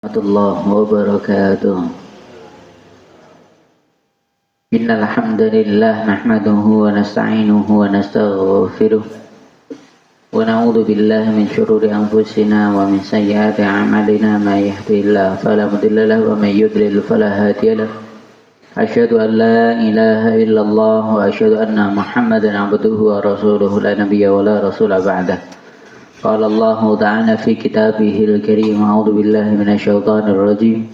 Warahmatullahi wabarakatuh. Innal hamdalillah nahmaduhu wa nasta'inuhu wa nastaghfiruh wa na'udzu billahi min shururi anfusina wa min sayyiati a'malina may yahdihillahu fala mudilla lahu wa may yudlil fala hadiya lahu. Asyhadu an la ilaha illallah wa asyhadu anna Muhammadan 'abduhu wa rasuluhu la nabiyya wa la rasula ba'dahu. قال الله تعالى في كتابه الكريم أعوذ بالله من الشيطان الرجيم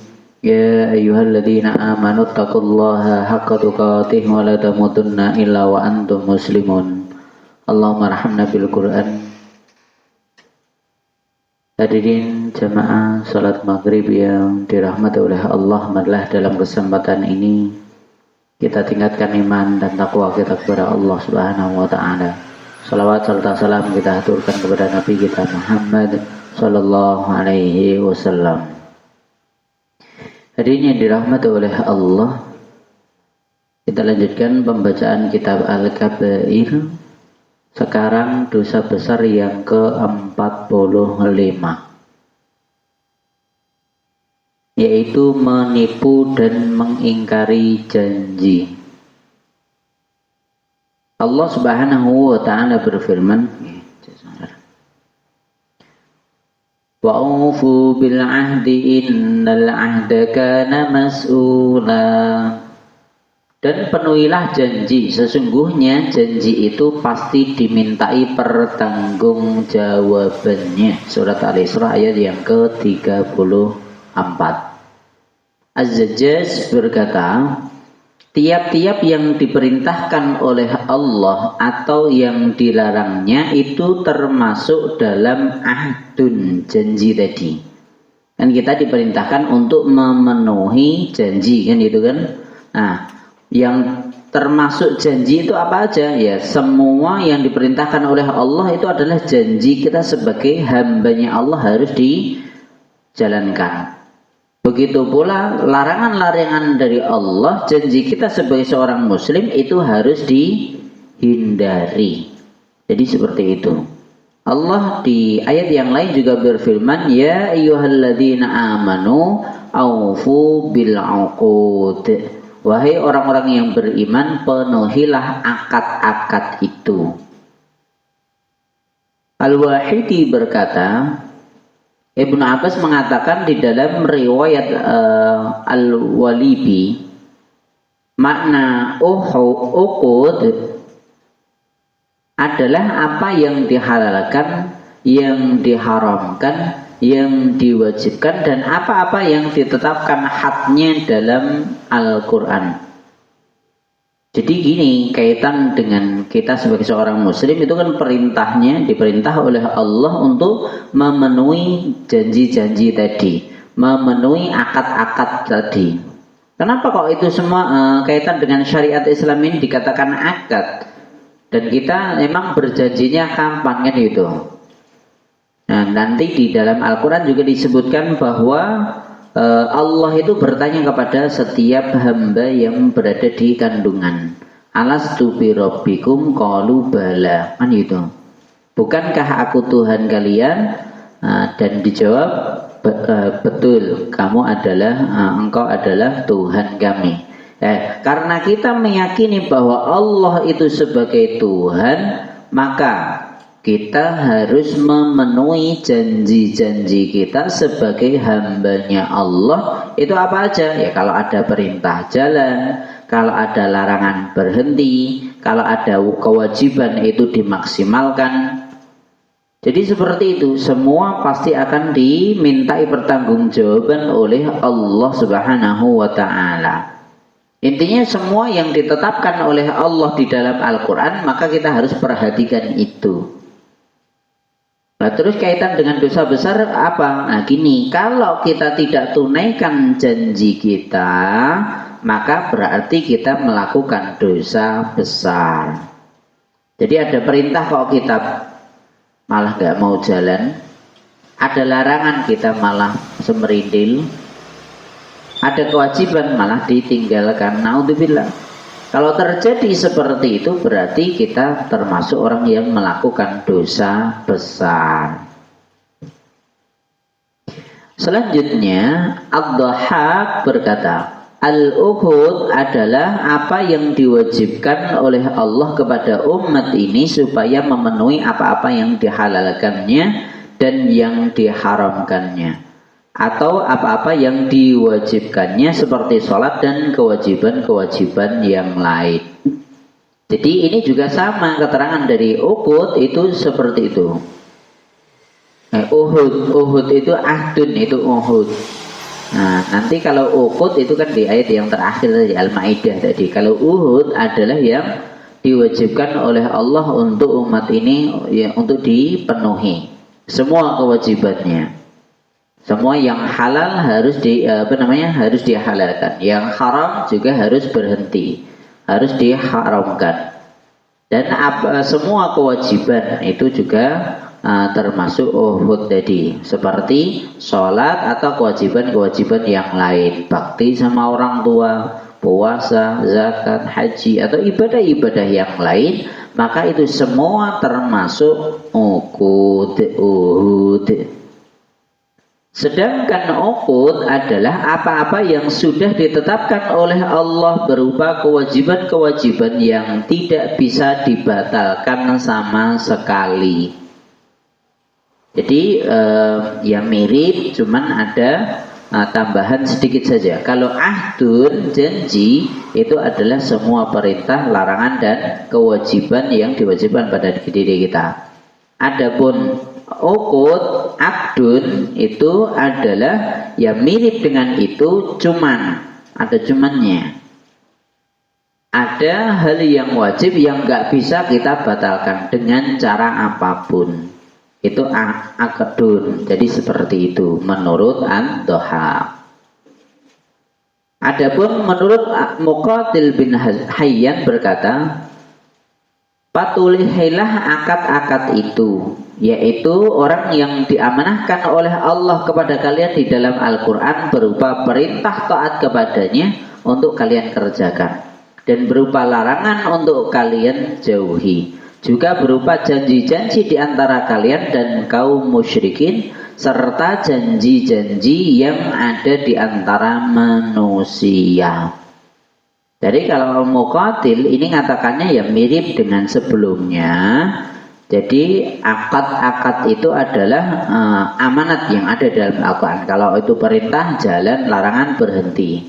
يا أيها الذين آمنوا اتقوا الله حق تقاته ولا تموتن إلا وأنتم مسلمون اللهم ارحمنا بالقرآن. Hadirin jamaah salat maghrib yang dirahmati oleh Allah, marilah dalam kesempatan ini kita tingkatkan iman dan takwa kita kepada Allah Subhanahu wa taala. Salawat serta salam kita aturkan kepada Nabi kita Muhammad sallallahu alaihi wasallam. Hadirin yang dirahmati oleh Allah, kita lanjutkan pembacaan kitab Al-Kabair. Sekarang dosa besar yang ke-45, yaitu menipu dan mengingkari janji. Allah Subhanahu wa taala berfirman, wa'ufu bil ahdi innal ahda kana mas'ula. Dan penuhilah janji, sesungguhnya janji itu pasti dimintai pertanggungjawabannya. Surat Al-Isra ayat yang ke-34. Az-Zajjaj berkata, tiap-tiap yang diperintahkan oleh Allah atau yang dilarangnya itu termasuk dalam ahdun, janji tadi. Kan kita diperintahkan untuk memenuhi janji, kan itu kan. Nah, yang termasuk janji itu apa aja? Ya, semua yang diperintahkan oleh Allah itu adalah janji kita sebagai hambanya Allah harus dijalankan. Begitu pula larangan-larangan dari Allah, janji kita sebagai seorang muslim itu harus dihindari. Jadi seperti itu. Allah di ayat yang lain juga berfirman, ya ayyuhalladzina amanu aufu bil uqud. Wahai orang-orang yang beriman, penuhilah akad-akad itu. Al-Wahidi berkata, Ibnu Abbas mengatakan di dalam riwayat Al-Walibi, makna uqud adalah apa yang dihalalkan, yang diharamkan, yang diwajibkan, dan apa-apa yang ditetapkan hadnya dalam Al-Quran. Jadi gini, kaitan dengan kita sebagai seorang muslim itu kan diperintah oleh Allah untuk memenuhi janji-janji tadi, memenuhi akad-akad tadi. Kenapa kok itu semua kaitan dengan syariat Islam ini dikatakan akad? Dan kita memang berjanjinya kapan kan itu? Nah, nanti di dalam Al-Quran juga disebutkan bahwa Allah itu bertanya kepada setiap hamba yang berada di kandungan, alastu bi rabbikum qalu bala, kan itu. Bukankah aku Tuhan kalian? Dan dijawab, betul, engkau adalah Tuhan kami. Karena kita meyakini bahwa Allah itu sebagai Tuhan, maka kita harus memenuhi janji-janji kita sebagai hambanya Allah. Itu apa aja? Ya, kalau ada perintah jalan, kalau ada larangan berhenti, kalau ada kewajiban itu dimaksimalkan. Jadi seperti itu, semua pasti akan dimintai pertanggungjawaban oleh Allah Subhanahu wa taala. Intinya semua yang ditetapkan oleh Allah di dalam Al-Quran, maka kita harus perhatikan itu. Nah, terus kaitan dengan dosa besar apa? Nah, gini, kalau kita tidak tunaikan janji kita, maka berarti kita melakukan dosa besar. Jadi ada perintah kok kita malah gak mau jalan, ada larangan kita malah semerindil, ada kewajiban malah ditinggalkan. Naudzubillah. Kalau terjadi seperti itu berarti kita termasuk orang yang melakukan dosa besar. Selanjutnya Ad-Dhahhak berkata, Al-Uhud adalah apa yang diwajibkan oleh Allah kepada umat ini supaya memenuhi apa-apa yang dihalalkannya dan yang diharamkannya, atau apa-apa yang diwajibkannya seperti sholat dan kewajiban-kewajiban yang lain. Jadi ini juga sama, keterangan dari Uhud itu seperti itu. Uhud itu ahdun, itu Uhud. Nah, nanti kalau Uhud itu kan di ayat yang terakhir dari Al-Maidah tadi. Kalau Uhud adalah yang diwajibkan oleh Allah untuk umat ini ya, untuk dipenuhi semua kewajibannya. Semua yang halal harus harus dihalalkan. Yang haram juga harus berhenti, harus diharamkan. Dan semua kewajiban itu juga termasuk Uhud tadi, seperti sholat atau kewajiban-kewajiban yang lain, bakti sama orang tua, puasa, zakat, haji atau ibadah-ibadah yang lain, maka itu semua termasuk Uhud. Sedangkan Uhud adalah apa-apa yang sudah ditetapkan oleh Allah berupa kewajiban-kewajiban yang tidak bisa dibatalkan sama sekali. Jadi ya mirip, cuman ada tambahan sedikit saja. Kalau ahdun, janji, itu adalah semua perintah, larangan dan kewajiban yang diwajibkan pada diri kita. Adapun uqud, akdun itu adalah ya mirip dengan itu, cuman ada cumannya. Ada hal yang wajib yang nggak bisa kita batalkan dengan cara apapun. Itu akdun. Jadi seperti itu menurut Ad-Dhahhak. Adapun menurut Muqatil bin Hayyan berkata, patulihilah akad-akad itu, yaitu orang yang diamanahkan oleh Allah kepada kalian di dalam Al-Quran berupa perintah taat kepadanya untuk kalian kerjakan, dan berupa larangan untuk kalian jauhi, juga berupa janji-janji di antara kalian dan kaum musyrikin, serta janji-janji yang ada di antara manusia. Jadi kalau Muqatil ini ngatakannya ya mirip dengan sebelumnya. Jadi akad-akad itu adalah amanat yang ada dalam Al-Quran. Kalau itu perintah jalan, larangan berhenti.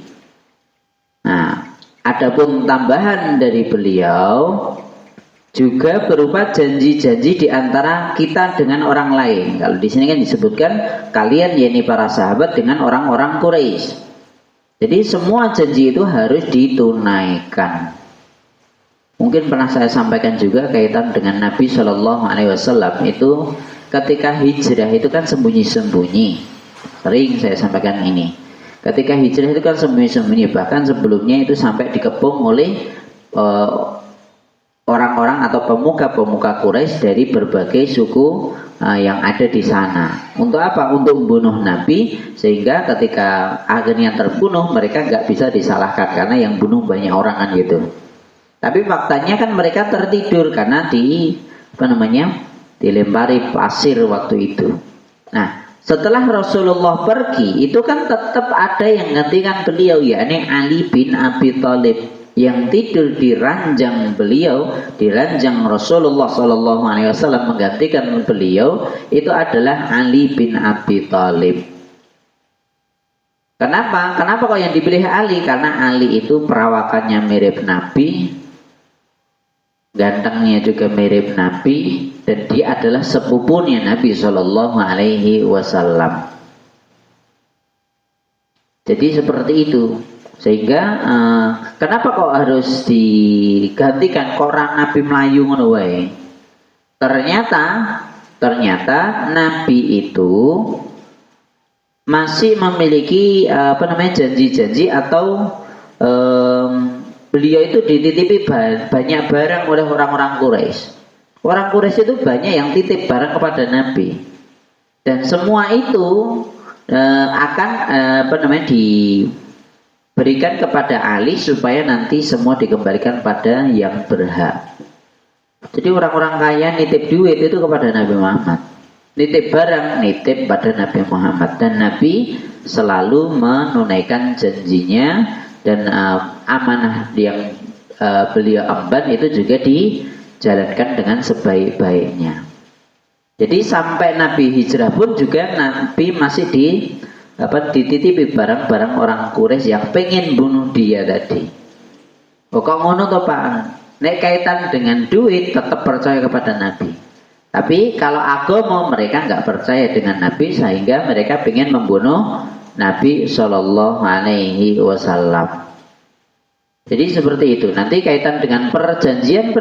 Nah, adapun tambahan dari beliau juga berupa janji-janji di antara kita dengan orang lain. Kalau di sini kan disebutkan kalian yakni para sahabat dengan orang-orang Quraisy. Jadi semua janji itu harus ditunaikan. Mungkin pernah saya sampaikan juga kaitan dengan Nabi Shallallahu Alaihi Wasallam itu ketika hijrah itu kan sembunyi-sembunyi. Sering saya sampaikan ini. Ketika hijrah itu kan sembunyi-sembunyi. Bahkan sebelumnya itu sampai dikepung oleh orang-orang atau pemuka-pemuka Quraisy dari berbagai suku yang ada di sana. Untuk apa? Untuk membunuh Nabi, sehingga ketika akhirnya terbunuh mereka nggak bisa disalahkan karena yang bunuh banyak orang kan gitu. Tapi faktanya kan mereka tertidur karena dilempari pasir waktu itu. Nah, setelah Rasulullah pergi itu kan tetap ada yang gantikan beliau, yakni Ali bin Abi Thalib, yang tidur di ranjang beliau, di ranjang Rasulullah Shallallahu Alaihi Wasallam menggantikan beliau itu adalah Ali bin Abi Thalib. Kenapa? Kenapa kok yang dipilih Ali? Karena Ali itu perawakannya mirip Nabi, gantengnya juga mirip Nabi, dan dia adalah sepupunya Nabi Shallallahu Alaihi Wasallam. Jadi seperti itu. Sehingga kenapa kok harus digantikan kok orang Nabi Melayu ngono wae? Ternyata Nabi itu masih memiliki janji-janji atau beliau itu dititipi banyak barang oleh orang-orang Quraisy. Orang Quraisy itu banyak yang titip barang kepada Nabi, dan semua itu akan diberikan kepada Ali supaya nanti semua dikembalikan pada yang berhak. Jadi orang-orang kaya nitip duit itu kepada Nabi Muhammad. nitip barang, nitip pada Nabi Muhammad, dan Nabi selalu menunaikan janjinya, dan amanah yang beliau emban itu juga dijalankan dengan sebaik-baiknya. Jadi sampai Nabi hijrah pun juga Nabi masih dititipi barang-barang orang Quraisy yang pengen bunuh dia tadi. Oh, kok ngono toh Pak? Nek kaitan dengan duit tetap percaya kepada Nabi. Tapi kalau agama mereka nggak percaya dengan Nabi, sehingga mereka pengen membunuh Nabi Shallallahu Alaihi Wasallam. Jadi seperti itu. Nanti kaitan dengan perjanjian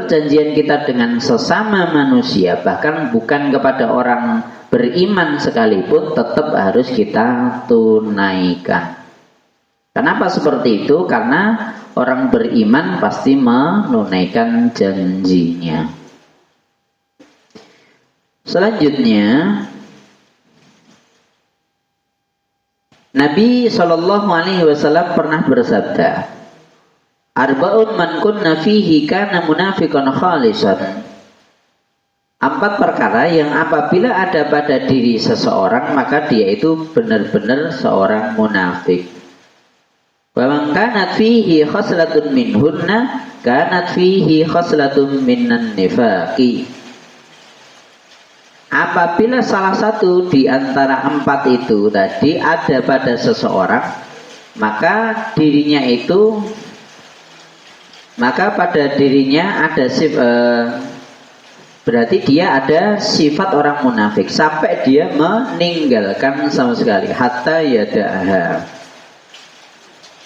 kita dengan sesama manusia, bahkan bukan kepada orang beriman sekalipun, tetap harus kita tunaikan. Kenapa seperti itu? Karena orang beriman pasti menunaikan janjinya. Selanjutnya, Nabi Shallallahu Alaihi Wasallam pernah bersabda, Arba'un man kunna fihi kana munafiqan khalisan. 4 perkara yang apabila ada pada diri seseorang, maka dia itu benar-benar seorang munafik. Wa man kanat fihi khaslatun minhunna kanat fihi khaslatun minan nifaqi. Apabila salah satu di antara 4 itu tadi ada pada seseorang, maka pada dirinya ada berarti dia ada sifat orang munafik sampai dia meninggalkan sama sekali, hatta yada'ha.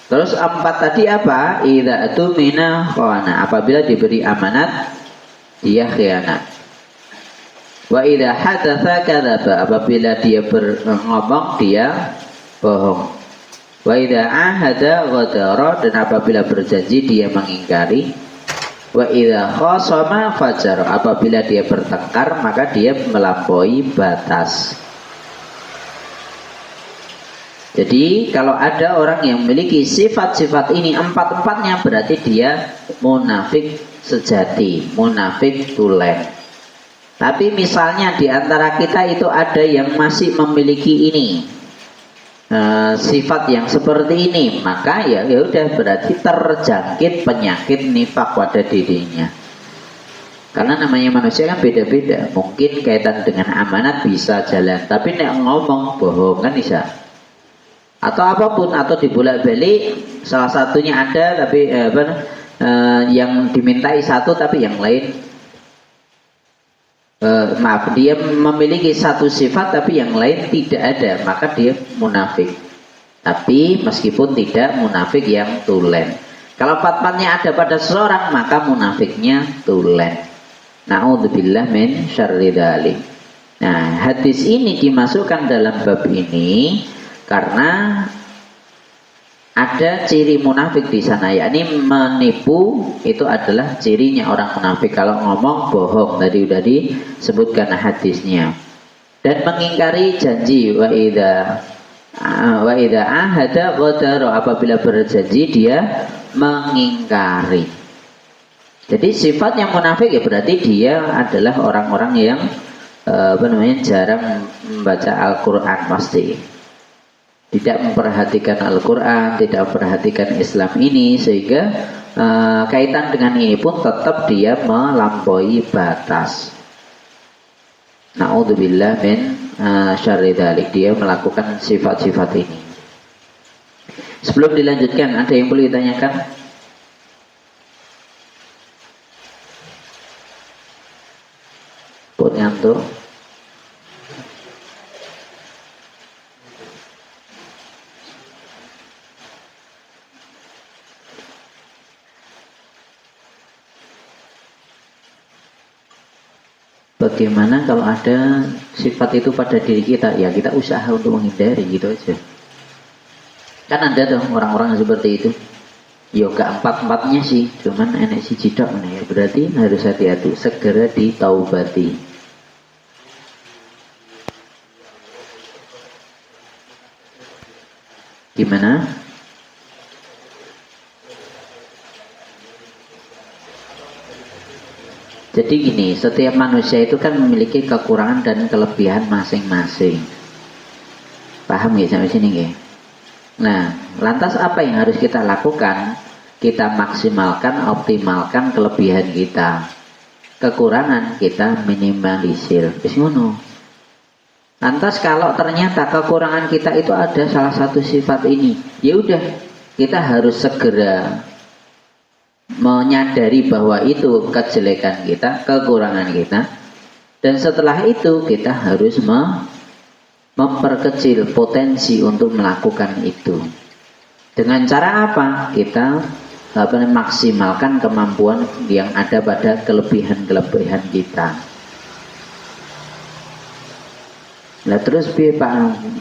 Terus 4 tadi apa? Idza atumina khana, apabila diberi amanat dia khianat. Wa idza hadatsa kadzaba, apabila dia ngomong dia bohong. Wa idza ahada ghadara, dan apabila berjanji dia mengingkari. Wa idza khasama fajar, apabila dia bertengkar maka dia melampaui batas. Jadi kalau ada orang yang memiliki sifat-sifat ini 4-4-nya, berarti dia munafik sejati, munafik tulen. Tapi misalnya di antara kita itu ada yang masih memiliki ini, sifat yang seperti ini, maka ya udah berarti terjangkit penyakit nifak pada dirinya. Karena namanya manusia kan beda-beda. Mungkin kaitan dengan amanat bisa jalan, tapi nek ngomong bohong kan bisa. Atau apapun, atau dibolak-balik salah satunya ada tapi yang dimintai satu tapi yang lain dia memiliki satu sifat tapi yang lain tidak ada, maka dia munafik. Tapi meskipun tidak munafik yang tulen. Kalau 4-4-nya ada pada seseorang, maka munafiknya tulen. Na'udzubillah min syarri dzalik. Nah, hadis ini dimasukkan dalam bab ini karena ada ciri munafik di sana, yakni menipu. Itu adalah cirinya orang munafik. Kalau ngomong bohong, tadi sudah disebutkan hadisnya. Dan mengingkari janji, wa idza ahada ghadara, apabila berjanji dia mengingkari. Jadi sifatnya munafik ya berarti dia adalah orang-orang yang jarang membaca Al-Qur'an, pasti tidak memperhatikan Al-Quran, tidak memperhatikan Islam ini, sehingga kaitan dengan ini pun tetap dia melampaui batas. Na'udzubillah min syarri dzalik, dia melakukan sifat-sifat ini. Sebelum dilanjutkan, ada yang perlu ditanyakan? Pun ngantuk. Bagaimana kalau ada sifat itu pada diri kita? Ya kita usaha untuk menghindari, gitu aja. Kan ada tuh orang-orang yang seperti itu. Ya gak 4-4-nya sih, cuman enek si jidak ya. Berarti harus hati-hati, segera ditaubati. Gimana? Jadi gini, setiap manusia itu kan memiliki kekurangan dan kelebihan masing-masing. Paham ya sampai sini ya? Nah, lantas apa yang harus kita lakukan? Kita maksimalkan, optimalkan kelebihan kita. Kekurangan kita minimalisir. Wis ngono. Lantas kalau ternyata kekurangan kita itu ada salah satu sifat ini, ya udah, kita harus segera menyadari bahwa itu kejelekan kita, kekurangan kita. Dan setelah itu kita harus memperkecil potensi untuk melakukan itu. Dengan cara apa? Kita maksimalkan kemampuan yang ada pada kelebihan-kelebihan kita. Nah terus Pak,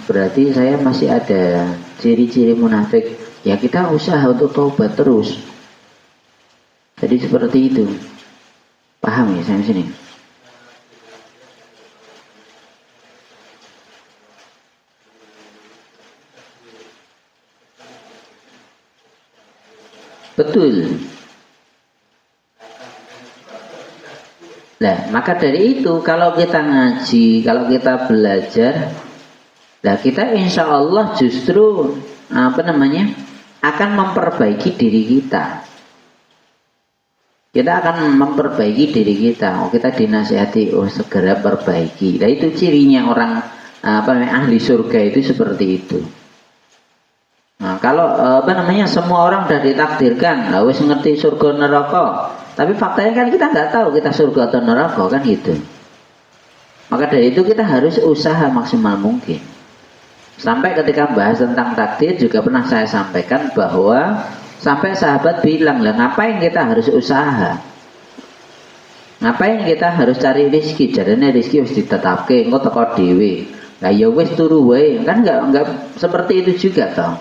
berarti saya masih ada ciri-ciri munafik. Ya kita usaha untuk taubat terus. Jadi seperti itu. Paham ya sampai sini? Betul. Nah, maka dari itu kalau kita ngaji, kalau kita belajar, nah kita insya Allah justru akan memperbaiki diri kita. Kita akan memperbaiki diri kita. Kita dinasihati, segera perbaiki. Nah itu cirinya orang ahli surga itu seperti itu. Nah, kalau semua orang sudah ditakdirkan, wis ngerti surga neraka. Tapi faktanya kan kita nggak tahu kita surga atau neraka kan gitu. Maka dari itu kita harus usaha maksimal mungkin. Sampai ketika bahas tentang takdir juga pernah saya sampaikan bahwa sampai sahabat bilang, lah ngapain kita harus usaha? Ngapain kita harus cari rezeki? Jadinya rezeki harus ditetapke, engko teko dhewe. Lah ya wis turu wae. Kan enggak seperti itu juga toh.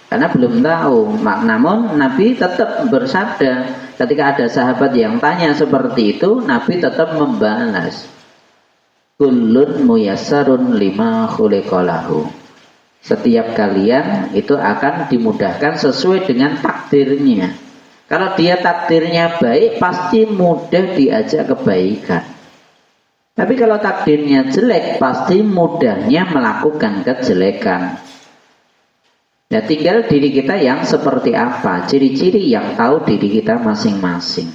Karena belum tahu. Namun Nabi tetap bersabda ketika ada sahabat yang tanya seperti itu, Nabi tetap membalas. Kullun muyassarun lima khuliqalahu. Setiap kalian itu akan dimudahkan sesuai dengan takdirnya. Kalau dia takdirnya baik, pasti mudah diajak kebaikan. Tapi kalau takdirnya jelek, pasti mudahnya melakukan kejelekan. Ya tinggal diri kita yang seperti apa, ciri-ciri yang tahu diri kita masing-masing.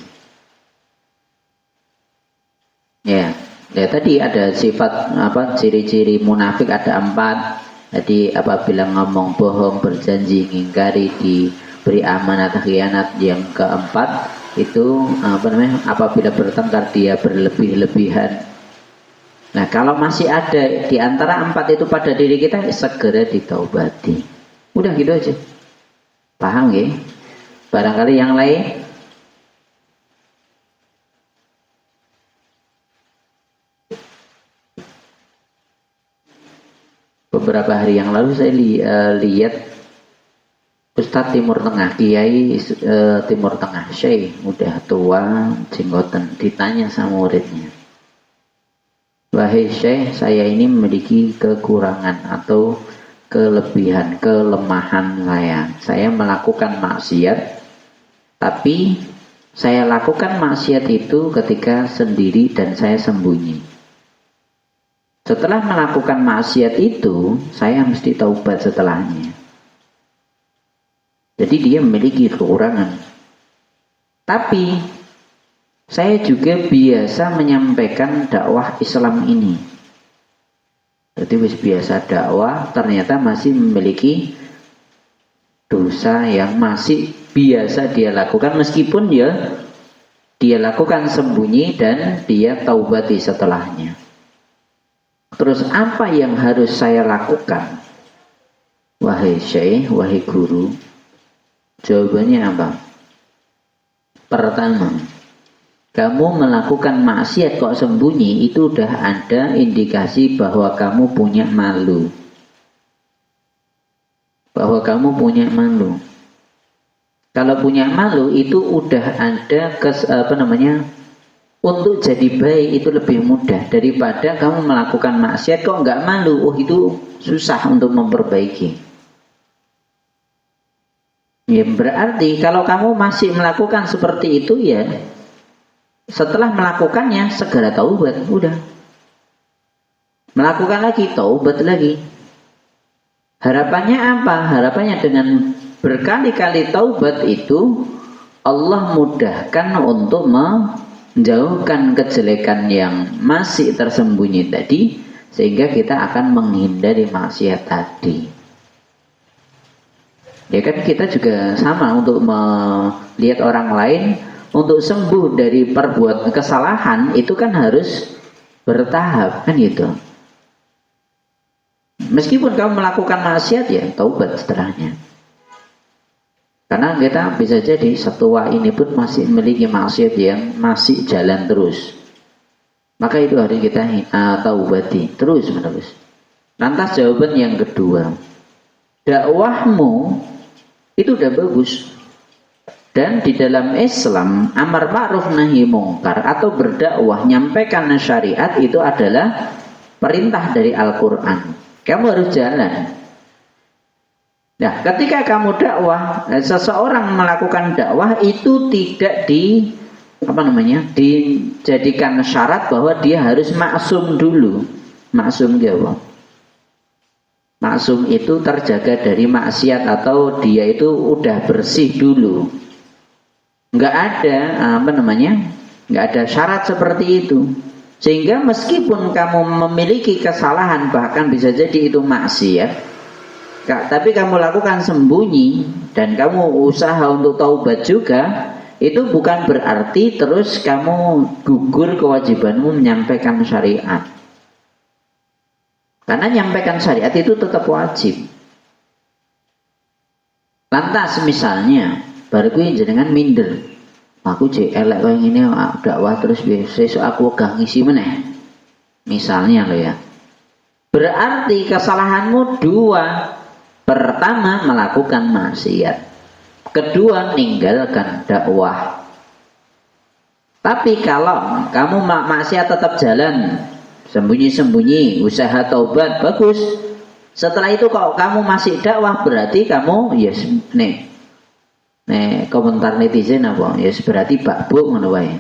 Ya tadi ada sifat ciri-ciri munafik ada 4. Jadi apabila ngomong bohong, berjanji, ngingkari, diberi amanat, khianat. Yang keempat itu apabila bertengkar dia berlebih-lebihan. Nah kalau masih ada di antara 4 itu pada diri kita, segera ditaubati. Udah gitu aja. Paham ya? Barangkali yang lain. Beberapa hari yang lalu saya lihat Ustadz Timur Tengah, Kiai Timur Tengah, Syekh udah tua, jenggotan, ditanya sama muridnya, wahai Syekh, saya ini memiliki kekurangan atau kelebihan, kelemahan saya melakukan maksiat, tapi saya lakukan maksiat itu ketika sendiri dan saya sembunyi. Setelah melakukan maksiat itu, saya mesti taubat setelahnya. Jadi dia memiliki kekurangan. Tapi saya juga biasa menyampaikan dakwah Islam ini. Jadi biasa dakwah, ternyata masih memiliki dosa yang masih biasa dia lakukan, meskipun dia lakukan sembunyi dan dia taubati setelahnya. Terus apa yang harus saya lakukan? Wahai Syekh, wahai guru, jawabannya apa? Pertama, kamu melakukan maksiat kok sembunyi, itu udah ada indikasi bahwa kamu punya malu. Bahwa kamu punya malu. Kalau punya malu itu udah ada untuk jadi baik itu lebih mudah daripada kamu melakukan maksiat kok nggak malu. Itu susah untuk memperbaiki. Ya, berarti kalau kamu masih melakukan seperti itu ya setelah melakukannya segera taubat, udah. Melakukan lagi, taubat lagi. Harapannya apa? Harapannya dengan berkali-kali taubat itu Allah mudahkan untuk menjauhkan kejelekan yang masih tersembunyi tadi, sehingga kita akan menghindari maksiat tadi. Ya kan kita juga sama untuk melihat orang lain, untuk sembuh dari perbuatan kesalahan itu kan harus bertahap kan gitu. Meskipun kamu melakukan maksiat ya taubat setelahnya. Karena kita bisa jadi setua ini pun masih memiliki maksiat yang masih jalan terus. Maka itu harus kita taubati terus menerus. Lantas jawaban yang kedua, dakwahmu itu udah bagus. Dan di dalam Islam amar ma'ruf nahi mungkar atau berdakwah nyampaikan syariat itu adalah perintah dari Al-Quran. Kamu harus jalan. Nah, ketika kamu dakwah, seseorang melakukan dakwah itu tidak dijadikan syarat bahwa dia harus maksum dulu. Maksum apa? Maksum itu terjaga dari maksiat atau dia itu udah bersih dulu. Nggak ada nggak ada syarat seperti itu. Sehingga meskipun kamu memiliki kesalahan, bahkan bisa jadi itu maksiat, tapi kamu lakukan sembunyi dan kamu usaha untuk taubat juga, itu bukan berarti terus kamu gugur kewajibanmu menyampaikan syariat. Karena menyampaikan syariat itu tetap wajib. Lantas misalnya baru gue jenengan minder, aku elek kayak gini dakwah terus besok aku gak ngisi meneh. Misalnya lo ya. Berarti kesalahanmu dua. Pertama melakukan maksiat. Kedua meninggalkan dakwah. Tapi kalau kamu maksiat tetap jalan, sembunyi-sembunyi, usaha taubat, bagus. Setelah itu kalau kamu masih dakwah berarti kamu yes, komentar netizen apa? Yes, berarti bakbuk ngono wae.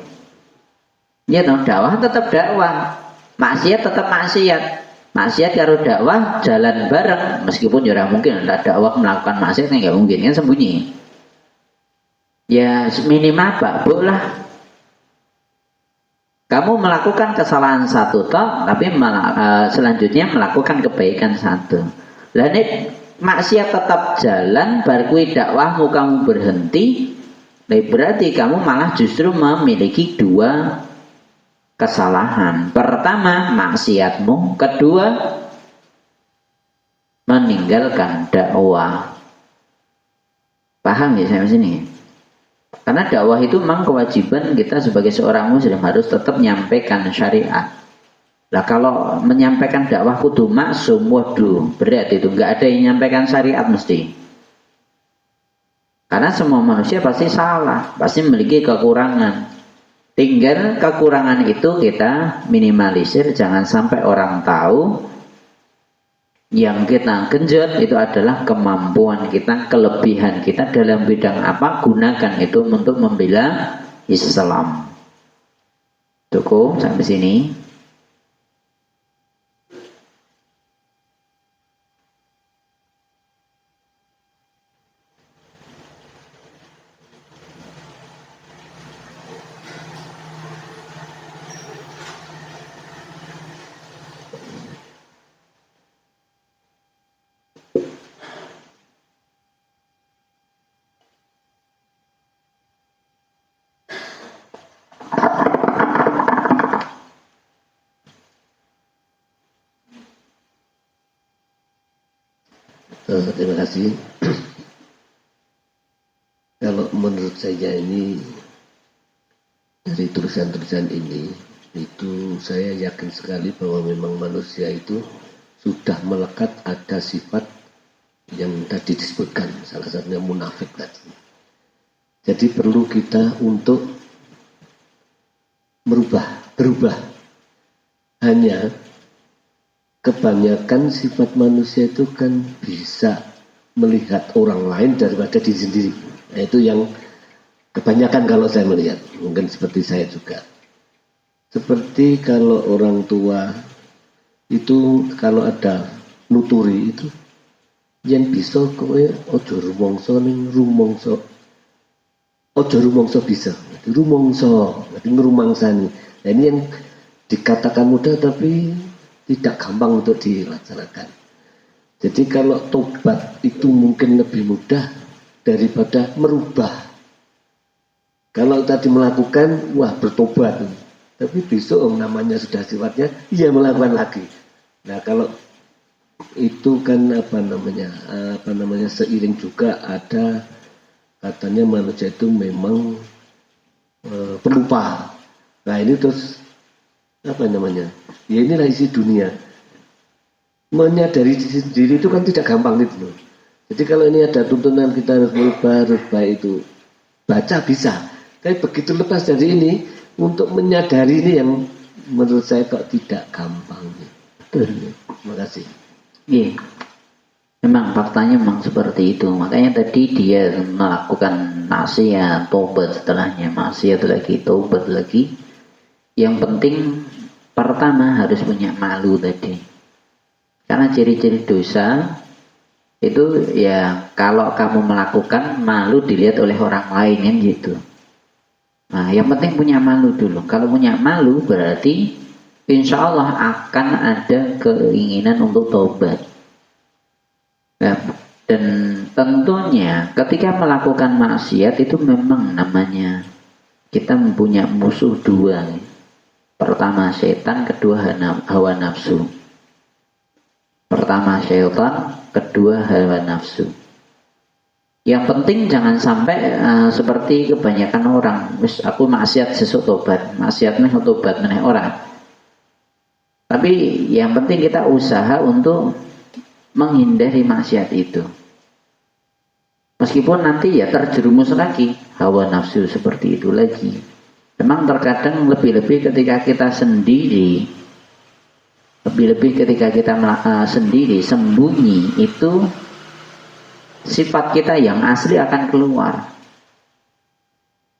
Ya toh, dakwah tetap dakwah. Maksiat tetap maksiat. Maksiat karo dakwah jalan bareng, meskipun ya mungkin ada dakwah melakukan maksiat enggak mungkin kan sembunyi. Ya minimal bakbuk lah. Kamu melakukan kesalahan satu toh, tapi selanjutnya melakukan kebaikan satu. Lah nek maksiat tetap jalan, baru dakwahmu kamu berhenti, berarti kamu malah justru memiliki dua kesalahan. Pertama maksiatmu, kedua meninggalkan dakwah. Paham ya saya sini? Karena dakwah itu memang kewajiban kita sebagai seorang muslim harus tetap menyampaikan syariat. Lah kalau menyampaikan dakwah kudu maksum, waduh berat itu, nggak ada yang menyampaikan syariat mesti. Karena semua manusia pasti salah, pasti memiliki kekurangan. Tinggal kekurangan itu kita minimalisir, jangan sampai orang tahu. Yang kita genjot itu adalah kemampuan kita, kelebihan kita dalam bidang apa, gunakan itu untuk membela Islam. Cukup sampai sini. Terima kasih. Kalau menurut saya ini dari tulisan-tulisan ini itu saya yakin sekali bahwa memang manusia itu sudah melekat ada sifat yang tadi disebutkan, salah satunya munafik tadi. Jadi perlu kita untuk berubah. Hanya kebanyakan sifat manusia itu kan bisa melihat orang lain daripada diri sendiri. Nah, itu yang kebanyakan kalau saya melihat, mungkin seperti saya juga. Seperti kalau orang tua itu kalau ada nuturi itu yang bisa kowe ojo rumongso ning rumongso. Ojo rumongso bisa. Rumongso, berarti ngerumangsani. Nah, ini yang dikatakan mudah tapi tidak gampang untuk dilaksanakan. Jadi kalau tobat itu mungkin lebih mudah daripada merubah. Kalau tadi melakukan, wah bertobat. Tapi besok namanya sudah sifatnya, ya melakukan lagi. Nah kalau itu kan apa namanya seiring juga ada katanya manusia itu memang pelupa. Nah ini terus apa namanya? Ya inilah isi dunia. Menyadari diri sendiri itu kan tidak gampang gitu loh. Jadi kalau ini ada tuntunan kita harus merubah itu baca bisa. Tapi begitu lepas dari ini untuk menyadari ini yang menurut saya kok tidak gampang. Terima kasih. Iya. Memang faktanya memang seperti itu. Makanya tadi dia melakukan maksiat, tobat setelahnya maksiat lagi, tobat lagi. Yang penting pertama harus punya malu tadi. Karena ciri-ciri dosa itu ya kalau kamu melakukan malu dilihat oleh orang lain kan gitu. Nah yang penting punya malu dulu. Kalau punya malu berarti insya Allah akan ada keinginan untuk tobat. Nah, dan tentunya ketika melakukan maksiat itu memang namanya kita mempunyai musuh dua. Pertama setan, kedua hawa nafsu. Pertama syaitan, kedua hawa nafsu. Yang penting jangan sampai seperti kebanyakan orang, wis aku maksiat sesuk tobat, maksiat meh tobat meneh orang. Tapi yang penting kita usaha untuk menghindari maksiat itu. Meskipun nanti ya terjerumus lagi hawa nafsu seperti itu lagi. Memang terkadang lebih-lebih ketika kita sendiri. Lebih-lebih ketika kita sendiri, sembunyi, itu sifat kita yang asli akan keluar.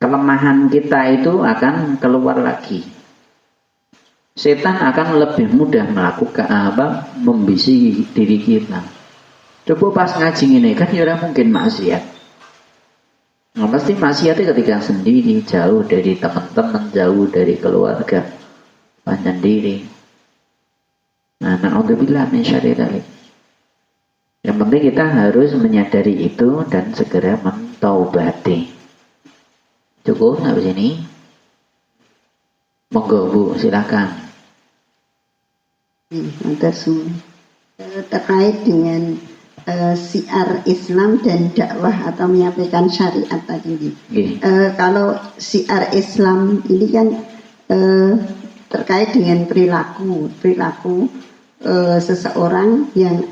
Kelemahan kita itu akan keluar lagi. Setan akan lebih mudah melakukan membisi diri kita. Coba pas ngaji ini kan ya mungkin maksiat. Nah, pasti maksiatnya ketika sendiri, jauh dari teman-teman, jauh dari keluarga, panjang diri. Nah, na'udzubillah min syarri dzalik. Yang penting kita harus menyadari itu dan segera mentaubati. Cukup sampai sini? Monggo Bu, silakan. Terkait dengan syiar Islam dan dakwah atau menyampaikan syariat tadi. Kalau syiar Islam ini kan terkait dengan perilaku seseorang yang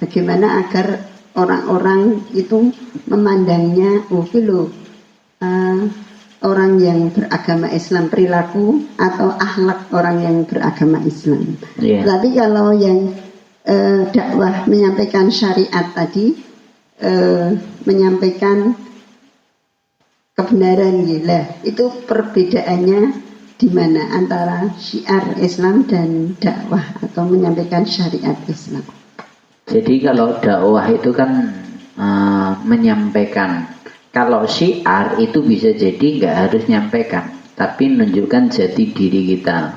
bagaimana agar orang-orang itu memandangnya orang yang beragama Islam, perilaku atau akhlak orang yang beragama Islam. Tapi kalau yang dakwah menyampaikan syariat tadi, menyampaikan kebenaran itu perbedaannya di mana antara syiar Islam dan dakwah atau menyampaikan syariat Islam. Jadi kalau dakwah itu kan menyampaikan. Kalau syiar itu bisa jadi nggak harus nyampaikan, tapi menunjukkan jati diri kita,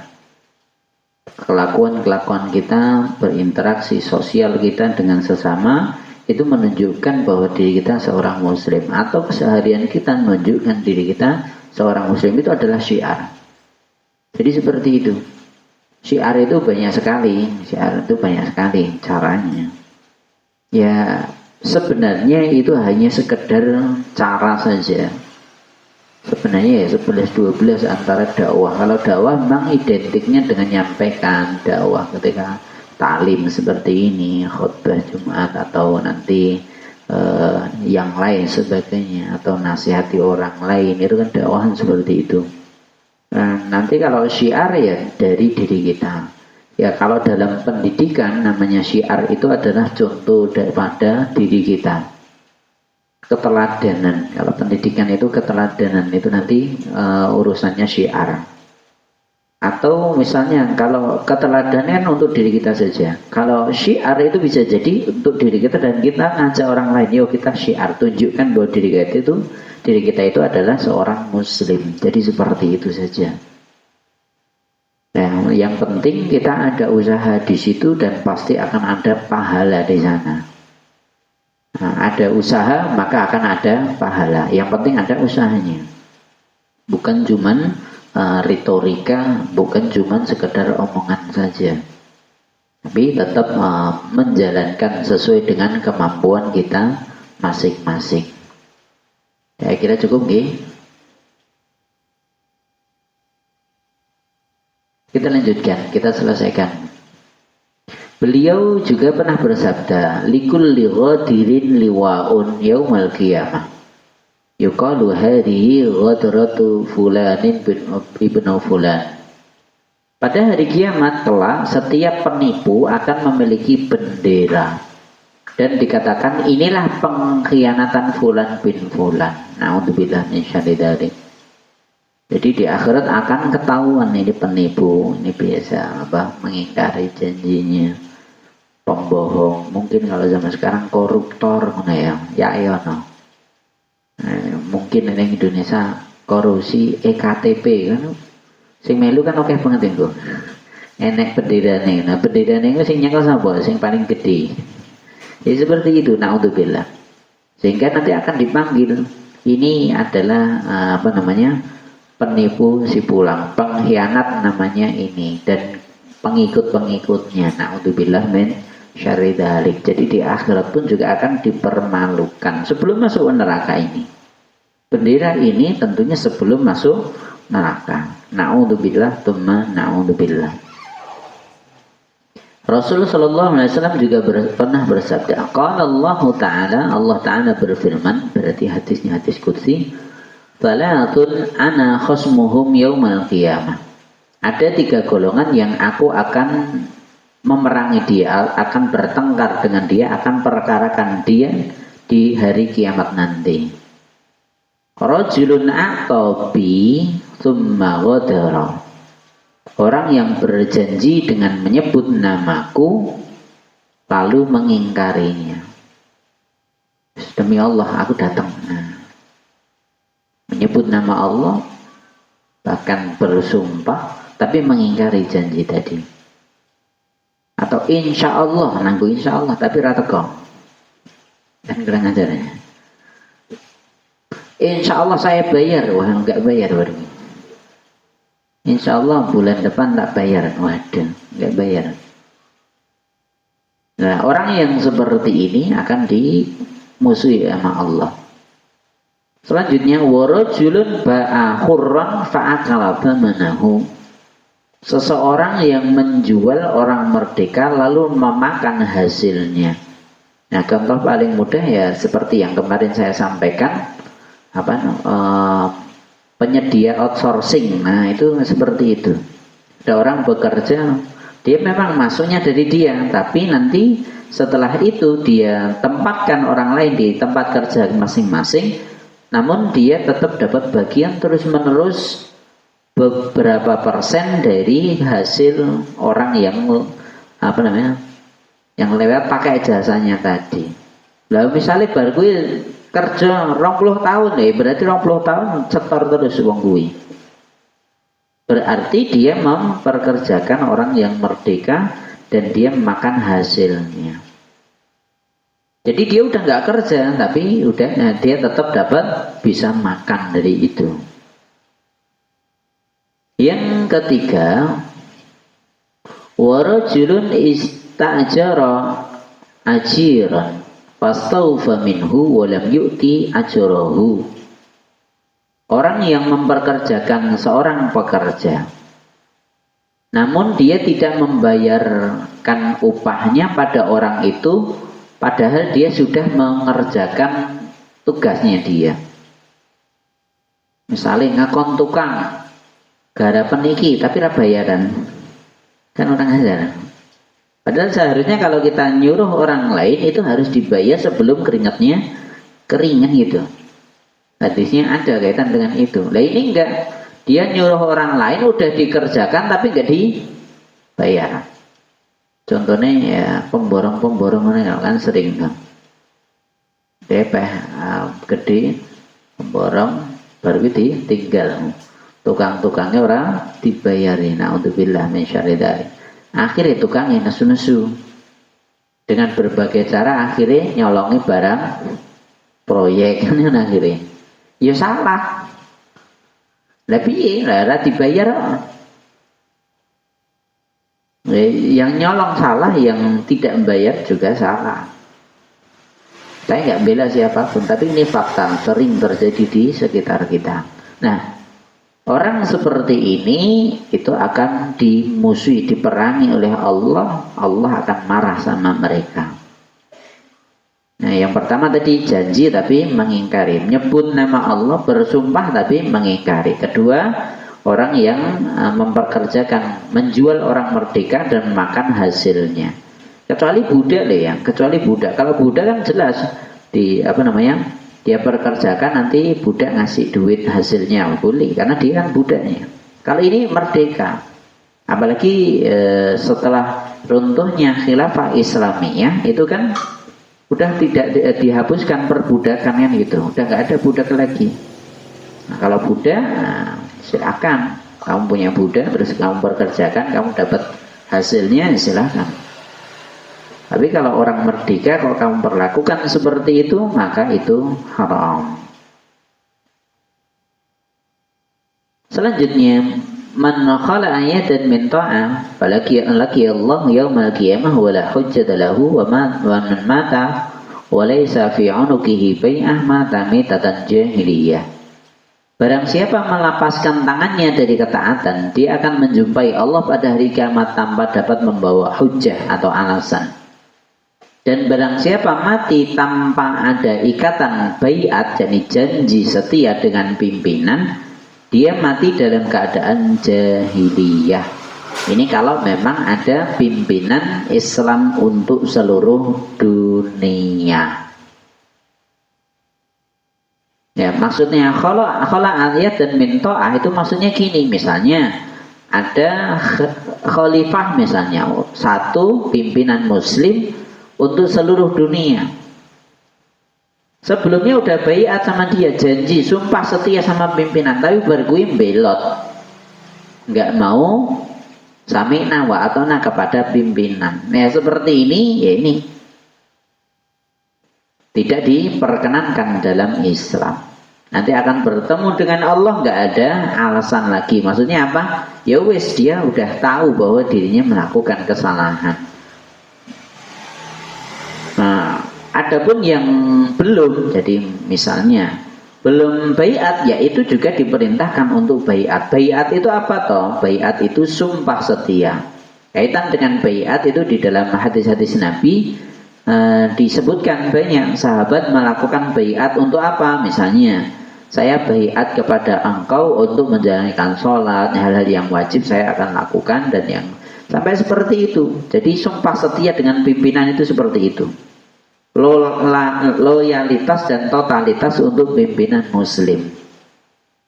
kelakuan kita, berinteraksi sosial kita dengan sesama, itu menunjukkan bahwa diri kita seorang muslim, atau keseharian kita menunjukkan diri kita seorang muslim. Itu adalah syiar. Jadi seperti itu. Syiar itu banyak sekali. Syiar itu banyak sekali caranya. Ya sebenarnya itu hanya sekedar cara saja. Sebenarnya ya 11-12 antara dakwah. Kalau dakwah memang identiknya dengan menyampaikan dakwah ketika taklim seperti ini, khutbah Jumat atau nanti yang lain sebagainya, atau nasihati orang lain, itu kan dakwah seperti itu. Nah, nanti kalau syiar ya dari diri kita. Ya kalau dalam pendidikan namanya syiar itu adalah contoh daripada diri kita. Keteladanan. Kalau pendidikan itu keteladanan itu nanti urusannya syiar. Atau misalnya kalau keteladanan untuk diri kita saja. Kalau syiar itu bisa jadi untuk diri kita dan kita ngajak orang lain. Yuk kita syiar, tunjukkan bahwa diri kita itu adalah seorang muslim. Jadi seperti itu saja. Nah, yang penting kita ada usaha di situ dan pasti akan ada pahala di sana. Nah, ada usaha maka akan ada pahala. Yang penting ada usahanya. Bukan cuman retorika, bukan cuman sekedar omongan saja. Tapi tetap menjalankan sesuai dengan kemampuan kita masing-masing. Ya, kira cukup nggih? Kita lanjutkan, kita selesaikan. Beliau juga pernah bersabda, likulli ghadirin liwa'un yaumal qiyamah. Yuqalu hadhihi ghadratu fulanin ibnu fulan. Pada hari kiamat kelak, setiap penipu akan memiliki bendera. Dan dikatakan inilah pengkhianatan fulan bin fulan. Na'udzubillah min syarri dzalik. Jadi di akhirat akan ketahuan ini penipu, ini biasa mengingkari janjinya, pembohong. Mungkin kalau zaman sekarang koruptor, ya no. Mungkin ini Indonesia korupsi ektp kan, sing melu kan oke banget itu. Enek benderane, nah benderane itu sing nyekel sapa, sing paling gede. Ya seperti itu, naudzubillah. Sehingga nanti akan dipanggil. Ini adalah penipu si pulang, pengkhianat namanya ini, dan pengikut-pengikutnya. Na'udzubillah min syarri dzalik. Jadi di akhirat pun juga akan dipermalukan sebelum masuk neraka ini. Bendera ini tentunya sebelum masuk neraka. Na'udzubillah tsumma na'udzubillah. Rasulullah SAW juga pernah bersabda, qala Allah Ta'ala berfirman, berarti hadisnya hadis qudsi, Salatun ana khosmuhum yaumal qiyamah. Ada 3 golongan yang aku akan memerangi dia, akan bertengkar dengan dia, akan perkarakan dia di hari kiamat nanti. Rajulun aqtabi tsumma ghadara. Orang yang berjanji dengan menyebut namaku lalu mengingkarinya. Demi Allah aku datang. Menyebut nama Allah, bahkan bersumpah, tapi mengingkari janji tadi. Atau insya Allah, nanggu insya Allah, tapi rata kau. Dan kurang ajarnya. Insya Allah saya bayar, wah enggak bayar baru. Insya Allah bulan depan tak bayar, waduh, enggak bayar. Nah, orang yang seperti ini akan dimusuhi sama Allah. Selanjutnya warajulun ba'a hurran fa'akala thamanahu. Seseorang yang menjual orang merdeka lalu memakan hasilnya. Nah, contoh paling mudah ya seperti yang kemarin saya sampaikan, penyedia outsourcing. Nah, itu seperti itu. Ada orang bekerja, dia memang masuknya dari dia, tapi nanti setelah itu dia tempatkan orang lain di tempat kerja masing-masing. Namun dia tetap dapat bagian terus-menerus beberapa persen dari hasil orang yang yang lewat pakai jasanya tadi. Lalu misalnya baru gue kerja 20 tahun berarti 20 tahun setor terus wong gue. Berarti dia memperkerjakan orang yang merdeka dan dia makan hasilnya. Jadi dia udah nggak kerja, tapi dia tetap dapat bisa makan dari itu. Yang ketiga, warajulun istajara ajiran fastawfa minhu wa lam yu'ti ajrahu. Orang yang memperkerjakan seorang pekerja, namun dia tidak membayarkan upahnya pada orang itu, padahal dia sudah mengerjakan tugasnya dia. Misalnya ngakon tukang, garapan iki tapi ra bayaran. Kan orang ajar. Padahal seharusnya kalau kita nyuruh orang lain itu harus dibayar sebelum keringatnya keringan gitu. Hadisnya ada kaitan dengan itu. Lah ini enggak, dia nyuruh orang lain udah dikerjakan tapi enggak dibayar. Contohnya ya pemborong kan sering kan. DP gede pemborong baru ditinggal. Tukang-tukangnya orang dibayarin. Na'udzubillah min syarri dzalik. Akhirnya tukangnya nesu-nesu. Dengan berbagai cara akhirnya nyolongi barang proyek kan akhirnya. Ya salah. Lah piye? Lah dibayar. Yang nyolong salah, yang tidak membayar juga salah. Saya nggak bela siapapun, tapi ini fakta sering terjadi di sekitar kita. Nah, orang seperti ini itu akan dimusuhi, diperangi oleh Allah. Allah akan marah sama mereka. Nah, yang pertama tadi janji tapi mengingkari, menyebut nama Allah, bersumpah tapi mengingkari. Kedua, orang yang memperkerjakan, menjual orang merdeka dan makan hasilnya. Kecuali budak deh ya, kecuali budak. Kalau budak kan jelas dia perkerjakan, nanti budak ngasih duit hasilnya, boleh karena dia kan budaknya. Kalau ini merdeka, apalagi setelah runtuhnya khilafah Islamiyah itu kan udah tidak dihapuskan perbudakan kan gitu, udah nggak ada budak lagi. Nah, kalau budak, silakan kamu punya budak terus kamu perkerjakan, kamu dapat hasilnya, silakan. Tapi kalau orang merdeka, kalau kamu perlakukan seperti itu, maka itu haram. Selanjutnya, man khala ayatan min ta'ah falaki Allah yaumal qiyamah wala hujjata lahu wa man mata wa laysa fi 'unuqihi bai'ah mata mitatan jahiliyah. Barang siapa melapaskan tangannya dari ketaatan, dia akan menjumpai Allah pada hari kiamat tanpa dapat membawa hujjah atau alasan. Dan barang siapa mati tanpa ada ikatan baiat, jadi janji setia dengan pimpinan, dia mati dalam keadaan jahiliyah. Ini kalau memang ada pimpinan Islam untuk seluruh dunia. Ya, maksudnya khala ayat dan min ta'ah itu maksudnya gini, misalnya ada khalifah misalnya, satu pimpinan muslim untuk seluruh dunia. Sebelumnya udah baiat sama dia, janji, sumpah setia sama pimpinan, tapi berkuim belot, nggak mau sami'na wa ata'na kepada pimpinan. Nah seperti ini, ya ini tidak diperkenankan dalam Islam. Nanti akan bertemu dengan Allah, nggak ada alasan lagi. Maksudnya apa? Ya wis, dia udah tahu bahwa dirinya melakukan kesalahan. Nah, adapun yang belum, jadi misalnya belum baiat, ya itu juga diperintahkan untuk baiat. Baiat itu apa toh? Baiat itu sumpah setia. Kaitan dengan baiat itu di dalam hadis-hadis Nabi disebutkan banyak sahabat melakukan baiat untuk apa? Misalnya, saya baiat kepada engkau untuk menjalankan sholat, hal-hal yang wajib saya akan lakukan, dan yang sampai seperti itu. Jadi sumpah setia dengan pimpinan itu seperti itu. Loyalitas dan totalitas untuk pimpinan muslim.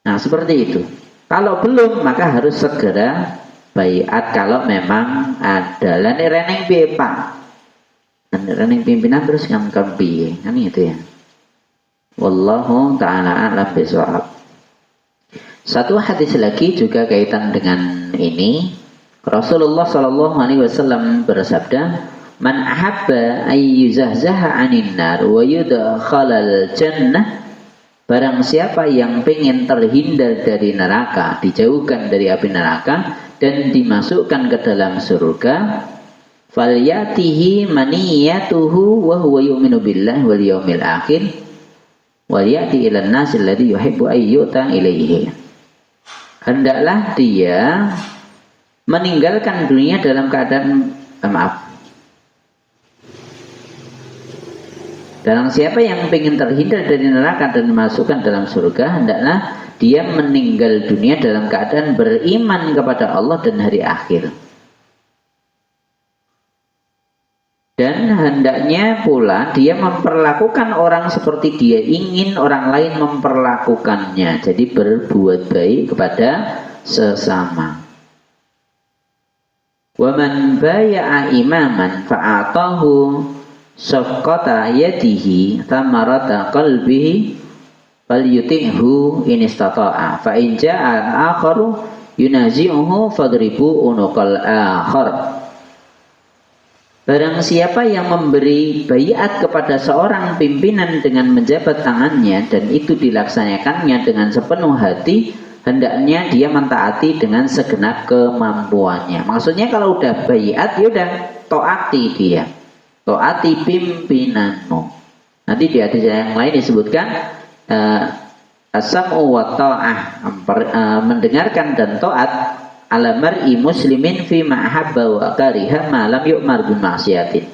Nah seperti itu. Kalau belum, maka harus segera baiat kalau memang ada. Lan reneng piye Pak? Reneng pimpinan terus ngam piye? Kan itu ya. Wallahu ta'ala a'lam bishawab. Satu hadis lagi juga kaitan dengan ini. Rasulullah sallallahu alaihi wasallam bersabda, man ahabba ayyuzahzaha 'anil nar wa yudkhalal jannah, barang siapa yang pengen terhindar dari neraka, dijauhkan dari api neraka dan dimasukkan ke dalam surga, falyatihi maniyatuhu wa huwa yu'minu billahi wal yawmil akhir wal yati ilan nasil ladzi yuhibbu ayyuta ilaihi. Hendaklah dia meninggalkan dunia dalam keadaan Dalam siapa yang ingin terhindar dari neraka dan dimasukkan dalam surga, hendaklah dia meninggal dunia dalam keadaan beriman kepada Allah dan hari akhir. hendaknya pula dia memperlakukan orang seperti dia ingin orang lain memperlakukannya. Jadi berbuat baik kepada sesama. Wa man baya'a imaman fa'atahu safqata yadihi thamarata qalbihi falyuti'hu in istata'a fa in ja'a akharu yunazi'uhu fadribu unuqal akhar. Barang siapa yang memberi baiat kepada seorang pimpinan dengan menjabat tangannya dan itu dilaksanakannya dengan sepenuh hati, hendaknya dia mentaati dengan segenap kemampuannya. Maksudnya kalau udah baiat, ya udah taati dia, taati pimpinanmu. Nanti di hadis yang lain disebutkan as-sam'u wa ta'ah, mendengarkan dan taat ala mar'i muslimin fi ma'habba wa kariha ma lam yu'mar bil ma'siyatin.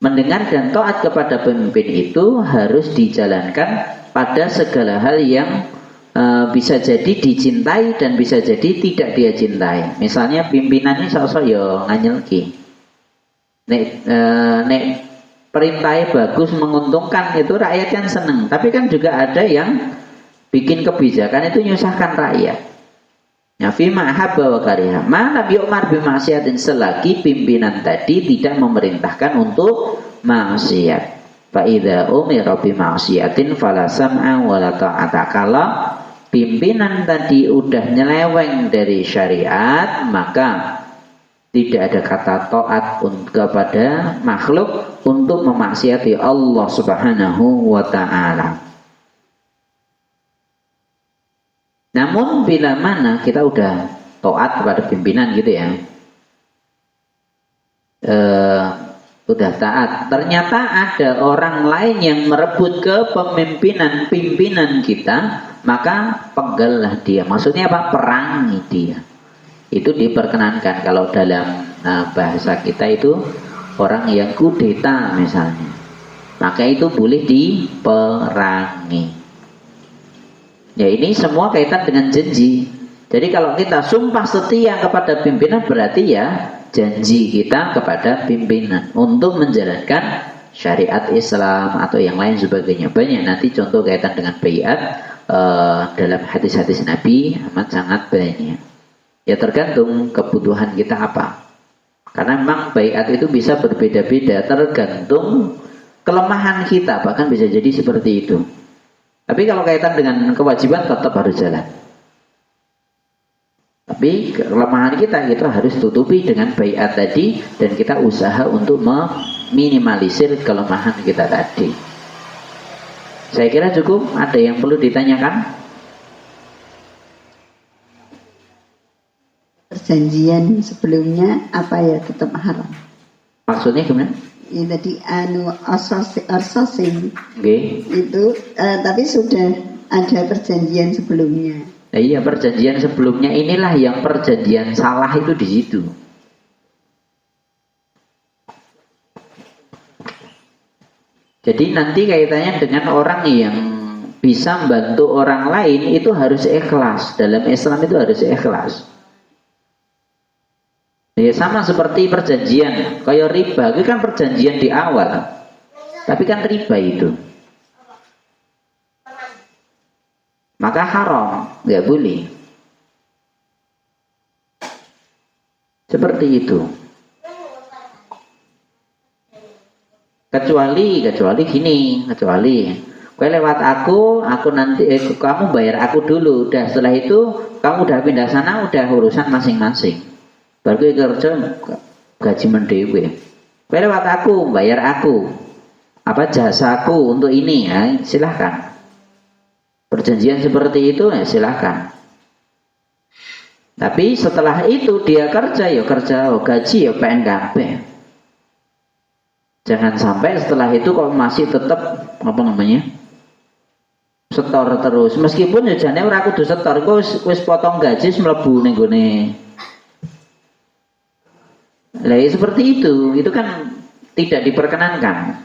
Mendengar dan taat kepada pemimpin itu harus dijalankan pada segala hal yang bisa jadi dicintai dan bisa jadi tidak dia cintai. Misalnya pimpinan ini sosok ya nganyelki. Nek perintahnya bagus menguntungkan itu rakyat kan seneng. Tapi kan juga ada yang bikin kebijakan itu nyusahkan rakyat. Ya fima habba wa kariha ma lam yu'mar bi ma'siyatin, selagi pimpinan tadi tidak memerintahkan untuk maksiat. Fa idza umira bi ma'siyatin fala sam'a wa la ta'ata. Kalau pimpinan tadi udah nyeleweng dari syariat, maka tidak ada kata taat kepada makhluk untuk memaksiati Allah Subhanahu wa ta'ala. Namun bila mana kita udah taat kepada pimpinan gitu ya, udah taat, ternyata ada orang lain yang merebut kepemimpinan kita, maka penggallah dia. Maksudnya apa? Perangi dia. Itu diperkenankan kalau dalam bahasa kita itu orang yang kudeta misalnya, maka itu boleh diperangi. Ya ini semua kaitan dengan janji. Jadi kalau kita sumpah setia kepada pimpinan, berarti ya janji kita kepada pimpinan untuk menjalankan syariat Islam atau yang lain sebagainya. Banyak nanti contoh kaitan dengan baiat dalam hadis-hadis Nabi amat sangat banyak. Ya tergantung kebutuhan kita apa. Karena memang baiat itu bisa berbeda-beda tergantung kelemahan kita, bahkan bisa jadi seperti itu. Tapi kalau kaitan dengan kewajiban tetap harus jalan. Tapi kelemahan kita itu harus tutupi dengan baiat tadi, dan kita usaha untuk meminimalisir kelemahan kita tadi. Saya kira cukup. Ada yang perlu ditanyakan? Perjanjian sebelumnya apa ya tetap haram? Maksudnya gimana? Ya, tadi outsourcing Okay. itu tapi sudah ada perjanjian sebelumnya. Nah, iya, perjanjian sebelumnya inilah yang perjanjian salah itu di situ. Jadi nanti kaitannya dengan orang yang bisa membantu orang lain itu harus ikhlas. Dalam Islam itu harus ikhlas. Ya sama seperti perjanjian, kayak riba, itu kan perjanjian di awal, tapi kan riba itu, maka haram, nggak boleh. Seperti itu. Kecuali gini, kau lewat aku nanti kamu bayar aku dulu, udah setelah itu kamu udah pindah sana, udah urusan masing-masing. Baru kerja gaji mendewe. Kau lewat aku, bayar aku, apa jasaku untuk ini, ya silahkan. Perjanjian seperti itu ya silahkan. Tapi setelah itu dia kerja, gaji ya PNKP. Jangan sampai setelah itu kok masih tetap setor terus. Meskipun ya jane ora kudu setor, kok wis potong gaji mlebu ning gone. Lah seperti itu kan tidak diperkenankan.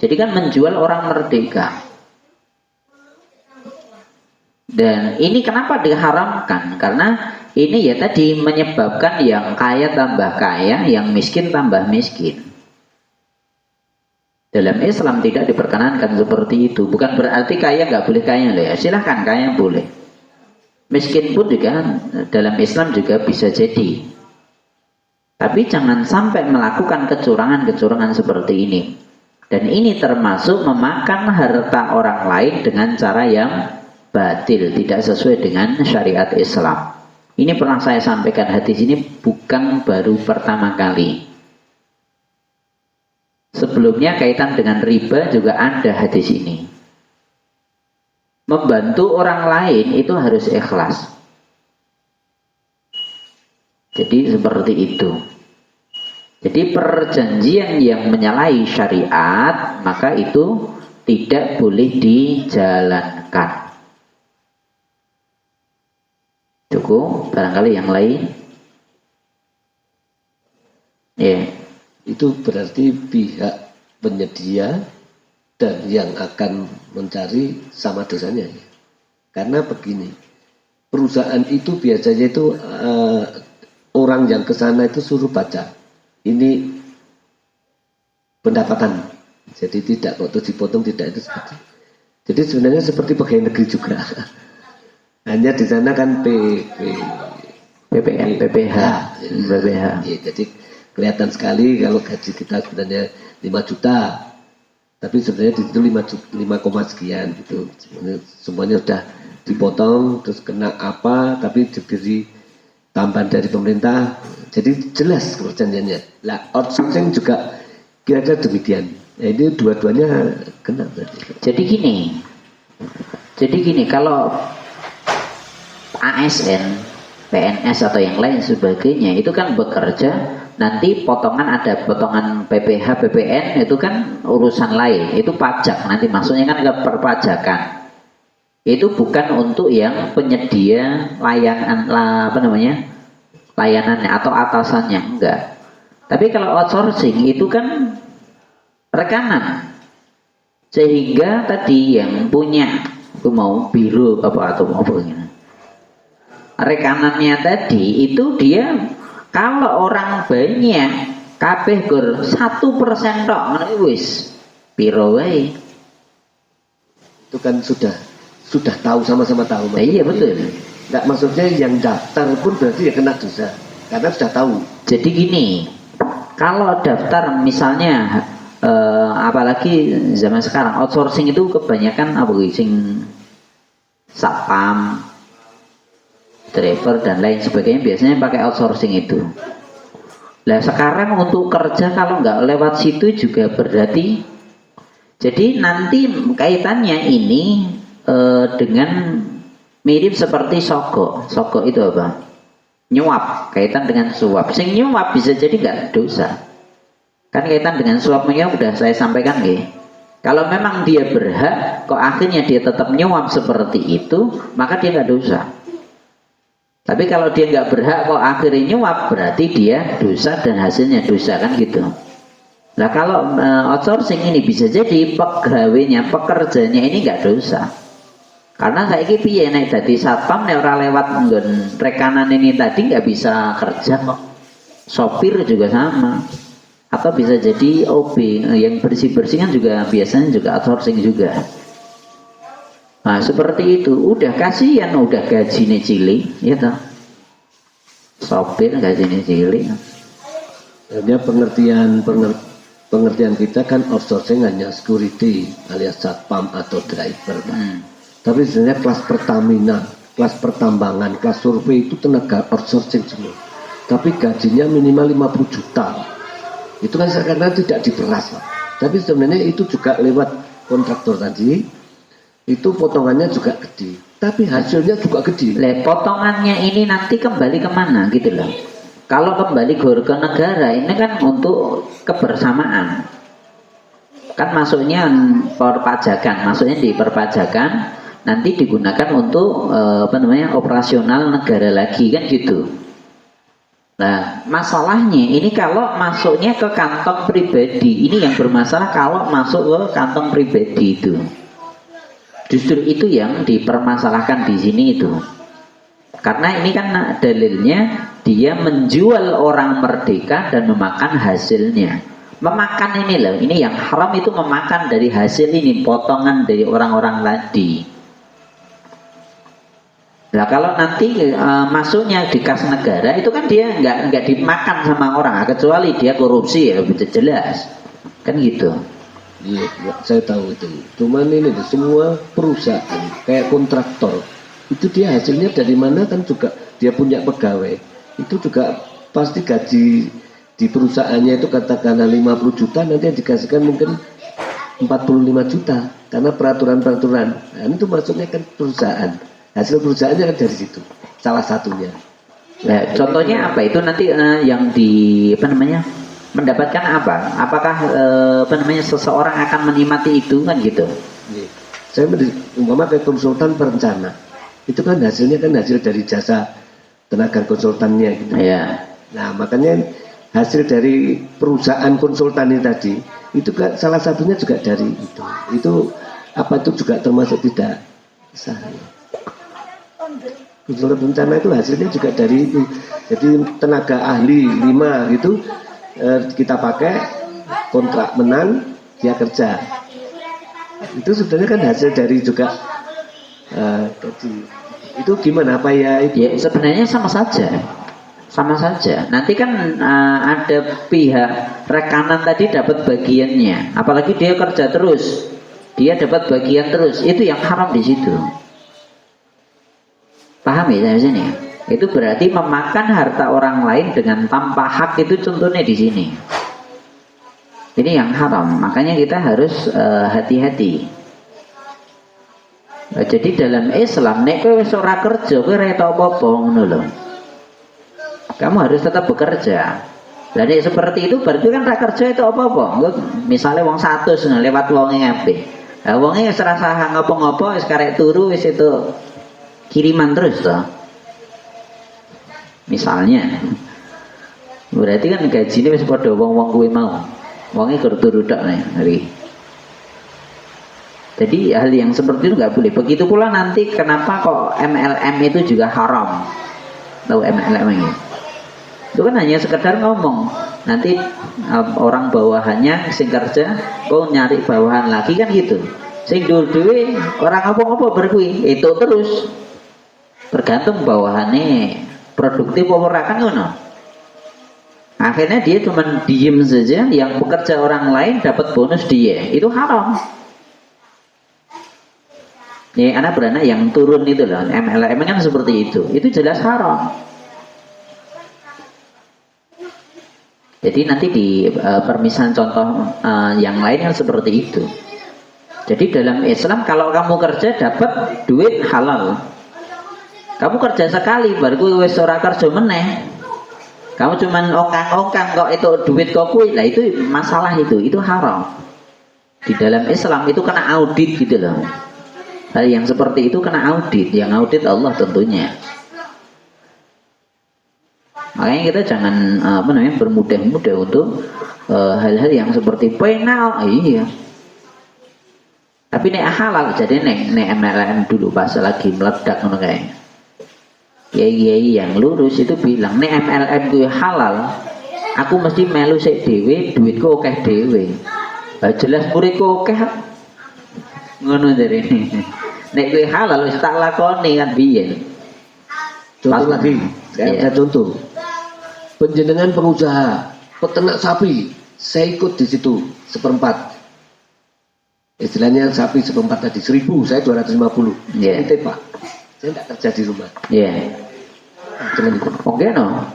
Jadi kan menjual orang merdeka. Dan ini kenapa diharamkan? Karena ini ya tadi menyebabkan yang kaya tambah kaya, yang miskin tambah miskin. Dalam Islam tidak diperkenankan seperti itu. Bukan berarti kaya nggak boleh kaya loh ya. Silahkan kaya boleh. Miskin pun juga dalam Islam juga bisa jadi. Tapi jangan sampai melakukan kecurangan-kecurangan seperti ini. Dan ini termasuk memakan harta orang lain dengan cara yang batil, tidak sesuai dengan syariat Islam. Ini pernah saya sampaikan, hadis ini bukan baru pertama kali. Sebelumnya kaitan dengan riba juga ada hadis ini. Membantu orang lain itu harus ikhlas. Jadi seperti itu. Jadi perjanjian yang menyalahi syariat, maka itu tidak boleh dijalankan. Cukup, barangkali yang lain. Ya. Itu berarti pihak penyedia dan yang akan mencari sama dosanya. Karena begini, perusahaan itu biasanya itu orang yang ke sana itu suruh baca. Ini pendapatan. Jadi tidak kok itu dipotong, tidak itu seperti. Jadi sebenarnya seperti pegawai negeri juga. Hanya di sana kan PPH. Ya, jadi kelihatan sekali kalau gaji kita sebenarnya 5 juta, tapi sebenarnya di situ 5, sekian gitu. Semuanya sudah dipotong, terus kena apa, tapi diberi tambahan dari pemerintah. Jadi jelas perjanjiannya. Lah outsourcing juga kira-kira demikian. Ya, ini dua-duanya kena berarti. Jadi gini, kalau ASN, PNS atau yang lain sebagainya itu kan bekerja, nanti ada potongan PPH, PPN itu kan urusan lain, itu pajak nanti maksudnya kan ke perpajakan. Itu bukan untuk yang penyedia layanannya atau atasannya, enggak. Tapi kalau outsourcing itu kan rekanan, sehingga tadi yang punya mau biro atau begini, rekanannya tadi itu dia kalau orang banyak kabeh gur 1% tok wis piro wae. Itu kan sudah tahu, sama-sama tahu. Iya betul. Enggak, maksudnya yang daftar pun berarti ya kena dosa karena sudah tahu. Jadi gini, kalau daftar misalnya apalagi zaman sekarang outsourcing itu kebanyakan satpam, driver dan lain sebagainya biasanya pakai outsourcing itu. Nah sekarang untuk kerja kalau nggak lewat situ juga berarti, jadi nanti kaitannya ini dengan mirip seperti sogok itu apa? Nyuap, kaitan dengan suap. Sing nyuap bisa jadi nggak dosa. Kan kaitan dengan suap menyuap udah saya sampaikan nggih. Kalau memang dia berhak, kok akhirnya dia tetap nyuap seperti itu, maka dia nggak dosa. Tapi kalau dia nggak berhak kok akhirnya nyuap, berarti dia dosa dan hasilnya dosa, kan gitu. Nah kalau outsourcing ini bisa jadi pegawainya, pekerjanya ini nggak dosa. Karena saya piye naik dari satpam nek ora lewat nggon rekanan ini tadi nggak bisa kerja kok. Sopir juga sama. Atau bisa jadi OB yang bersih-bersih kan juga biasanya juga outsourcing juga. Nah seperti itu, udah kasihan, udah gajinya cilik, ya toh. Sopir gajinya cilik. Hanya pengertian kita kan outsourcing hanya security alias satpam atau driver. Tapi sebenarnya kelas Pertamina, kelas pertambangan, kelas survei itu tenaga outsourcing semua. Tapi gajinya minimal 50 juta. Itu kan karena tidak diperas, Pak. Tapi sebenarnya itu juga lewat kontraktor tadi. Itu potongannya juga gede, tapi hasilnya juga gede. Potongannya ini nanti kembali kemana gitu loh. Kalau kembali ke negara ini kan untuk kebersamaan. Kan masuknya perpajakan, maksudnya di perpajakan nanti digunakan untuk operasional negara lagi kan gitu. Nah masalahnya ini kalau masuknya ke kantong pribadi, ini yang bermasalah kalau masuk ke kantong pribadi itu. Justru itu yang dipermasalahkan di sini itu. Karena ini kan dalilnya dia menjual orang merdeka dan memakan hasilnya. Memakan ini loh, ini yang haram itu memakan dari hasil ini, potongan dari orang-orang tadi. Nah kalau nanti masuknya di kas negara itu kan dia nggak dimakan sama orang, kecuali dia korupsi ya betul jelas, kan gitu. Iya, saya tahu itu. Cuman ini semua perusahaan kayak kontraktor itu dia hasilnya dari mana kan juga dia punya pegawai. Itu juga pasti gaji di perusahaannya itu katakanlah 50 juta, nanti yang dikasihkan mungkin 45 juta karena peraturan-peraturan. Nah, itu masuknya kan perusahaan. Hasil perusahaannya kan dari situ. Salah satunya. Nah, contohnya apa? Itu nanti yang mendapatkan apa? Apakah seseorang akan menikmati itu kan gitu? Saya umpama kayak konsultan perencana. Itu kan hasilnya kan hasil dari jasa tenaga konsultannya gitu. Iya. Nah, makanya hasil dari perusahaan konsultan ini tadi itu salah satunya juga dari itu. Itu apa itu juga termasuk tidak sah. Konsultan bencana itu hasilnya juga dari itu. Jadi tenaga ahli 5 gitu kita pakai, kontrak menang, dia kerja. Itu sebenarnya kan hasil dari juga itu gimana apa ya itu? Ya sebenarnya sama saja. Sama saja. Nanti kan ada pihak rekanan tadi dapat bagiannya. Apalagi dia kerja terus, dia dapat bagian terus. Itu yang haram di situ. Paham ya di sini? Itu berarti memakan harta orang lain dengan tanpa hak, itu contohnya di sini. Ini yang haram. Makanya kita harus hati-hati. Jadi dalam Islam, nek kowe wis ora kerja, kowe ora tau apa-apa ngono lho. Kamu harus tetap bekerja. Jadi seperti itu berarti kan kerja itu apa-apa. Misalnya wong 100 lewat wonge ngape. Nah, wonge wis rasa ngopo-ngopo wis karek turu wis itu kiriman terus toh. Misalnya. Berarti kan gajine wis padha wong-wong kuwi mau. Wonge kur turu tok hari. Jadi hal yang seperti itu nggak boleh. Begitu pula nanti kenapa kok MLM itu juga haram. Tahu MLM ini? Itu kan hanya sekedar ngomong. Nanti orang bawahannya sing kerja nyari bawahan lagi kan gitu. Sing dulu orang apa-apa berkuih itu terus bergantung bawahannya produktif apa ora kan ngono. Akhirnya dia cuma diem saja, yang bekerja orang lain dapat bonus dia. Itu haram. Ya anak beranak yang turun itu loh, MLM kan seperti itu jelas haram. Jadi nanti di permisalan contoh yang lain yang seperti itu. Jadi dalam Islam kalau kamu kerja dapat duit halal. Kamu kerja sekali baru wis ora kerja meneh. Kamu cuman ongkang-ongkang kok itu duit kok kuwi. Lah itu masalah itu haram. Di dalam Islam itu kena audit gitu loh. Hal yang seperti itu kena audit, yang audit Allah tentunya. Makanya kita jangan bermudah-mudah untuk hal-hal yang seperti penal, iya. Tapi nek halal, jadi nek MLM dulu pas lagi meledak ngono kae. Kiai yang lurus itu bilang nek MLM ku halal, aku mesti melu sik dhewe, duitku akeh dhewe. Jelas muridku akeh. Ngono dari ini. Nek ku halal wis tak lakoni kan biyen. Contoh lagi, saya contoh. Penjenengan pengusaha peternak sapi, saya ikut di situ 1/4. Istilahnya sapi 1/4 tadi 1.000, saya 250. Yeah. Itu Pak, saya tidak kerja di rumah. Iya. Jangan ikut. Oke no.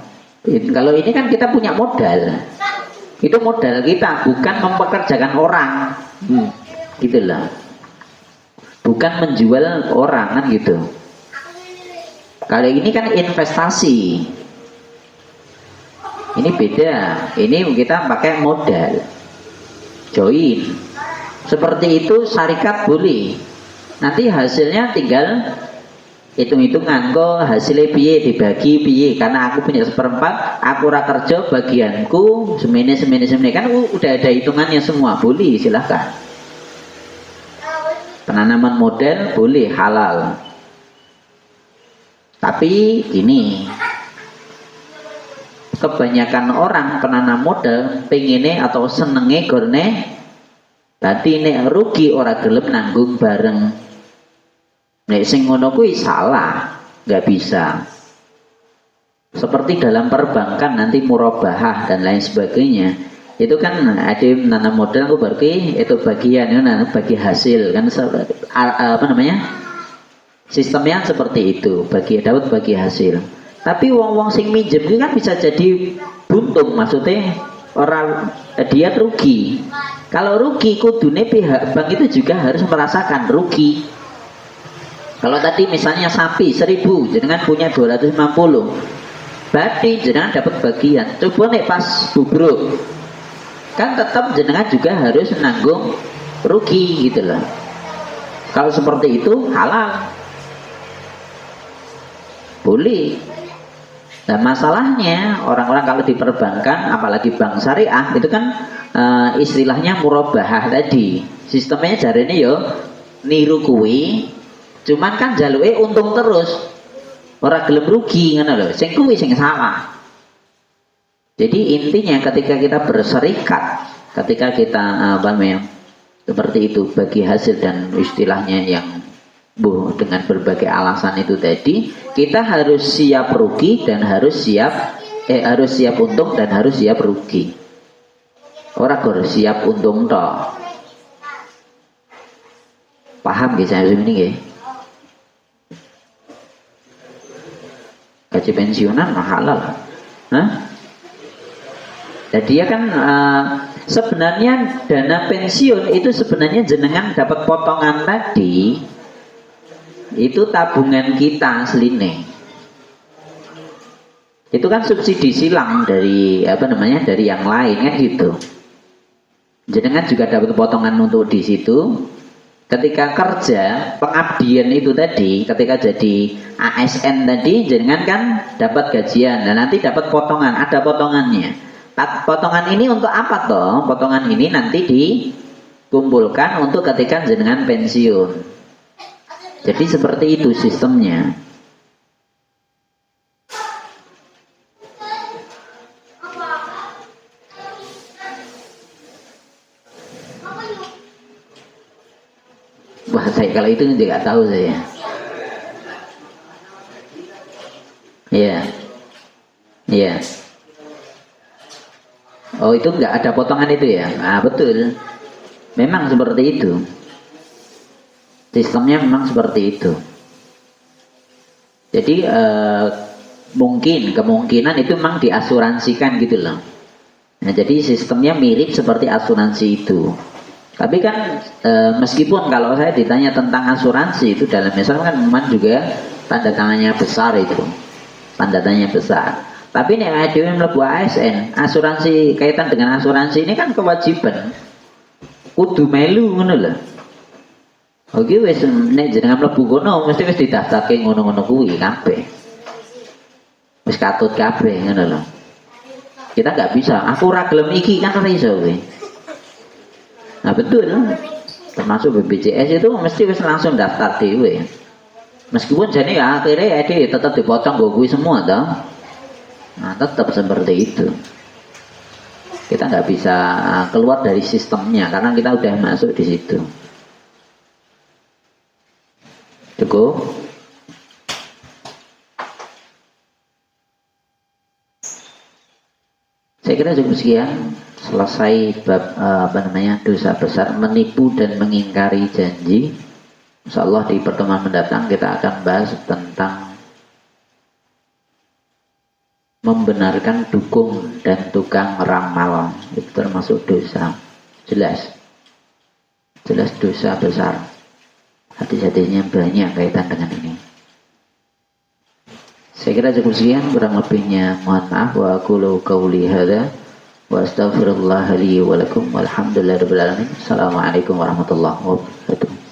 Kalau ini kan kita punya modal. Itu modal kita, bukan mempekerjakan orang. Gitu lah. Bukan menjual orang kan gitu. Kalau ini kan investasi. Ini beda. Ini kita pakai modal. Join. Seperti itu syarikat boleh. Nanti hasilnya tinggal hitung-hitungan kok hasilnya piye dibagi piye, karena aku punya 1/4, aku ora kerja bagianku semene kan udah ada hitungannya semua. Boleh, silahkan. Penanaman modal boleh, halal. Tapi ini kebanyakan orang penanam modal pengine atau senenge gorne berarti nek rugi ora gelem nanggung bareng. Nek sing ngono kuwi salah, nggak bisa. Seperti dalam perbankan nanti murabahah dan lain sebagainya. Itu kan ada menanam modal aku berarti itu bagian itu bagi hasil kan apa namanya? Sistemnya seperti itu, dapat bagi hasil. Tapi wong-wong sing minjem itu kan bisa jadi buntung, maksudnya orang dia rugi. Kalau rugi kudune pihak bank itu juga harus merasakan rugi. Kalau tadi misalnya sapi 1000, jenengan punya 250, berarti jenengan dapat bagian. Coba nih pas bubruk, kan tetap jenengan juga harus menanggung rugi gitu loh. Kalau seperti itu halal, boleh. Nah masalahnya orang-orang kalau di perbankan, apalagi bank syariah itu kan istilahnya murabahah tadi. Sistemnya jarene yo niru kuwi, cuman kan jaluke untung terus. Ora gelem rugi ngono lho. Sing kuwi sing salah. Jadi intinya ketika kita berserikat, ketika kita seperti itu bagi hasil dan istilahnya yang dengan berbagai alasan itu tadi, kita harus siap rugi dan harus siap untung dan harus siap rugi. Orang harus siap untung toh. Paham gak saya ini nggih? Gaji pensiunan halal. Hah? Jadi ya kan sebenarnya dana pensiun itu sebenarnya jenengan dapat potongan tadi itu tabungan kita asline. Itu kan subsidi silang dari dari yang lain kan gitu. Jenengan juga dapat potongan untuk di situ. Ketika kerja pengabdian itu tadi, ketika jadi ASN tadi, jenengan kan dapat gajian dan nanti dapat potongan, ada potongannya. Potongan ini untuk apa toh? Potongan ini nanti dikumpulkan untuk ketika jenengan pensiun. Jadi seperti itu sistemnya. Wah, saya kalau itu tidak tahu saya. Iya. Iya. Oh, itu enggak ada potongan itu ya? Ah, betul. Memang seperti itu. Sistemnya memang seperti itu. Jadi kemungkinan itu memang diasuransikan gitu loh. Nah, jadi sistemnya mirip seperti asuransi itu. Tapi kan meskipun kalau saya ditanya tentang asuransi itu dalam Islam kan memang juga tanda tangannya besar itu. Tanda tanya besar. Tapi nih ada yang mlebu ASN, asuransi kaitan dengan asuransi ini kan kewajiban. Kudu melu ngono lho. Oke wis nek jenengan mlebu kono mesti wis didaftarke ngono-ngono kuwi kabeh. Wis katut kabeh ngono lho. Kita nggak bisa, aku ora gelem iki kan ora iso kowe. Nah betul. Termasuk BPJS itu mesti wis langsung daftar dhewe. Meskipun jane ya akhirnya dia tetap dipotong go kuwi semua toh. Nah tetap seperti itu. Kita nggak bisa keluar dari sistemnya karena kita udah masuk di situ. Cukup. Saya kira cukup sekian. Selesai bab dosa besar, menipu dan mengingkari janji. Insyaallah di pertemuan mendatang kita akan bahas tentang membenarkan dukun dan tukang ramal. Itu termasuk dosa. Jelas dosa besar. Hadis-hadisnya banyak kaitan dengan ini. Saya kira cukup sekian, kurang lebihnya mohon maaf. Wa aqulu qauli hadza wa astaghfirullah li wa lakum walhamdulillahirabbil alamin. Assalamualaikum warahmatullahi wabarakatuh.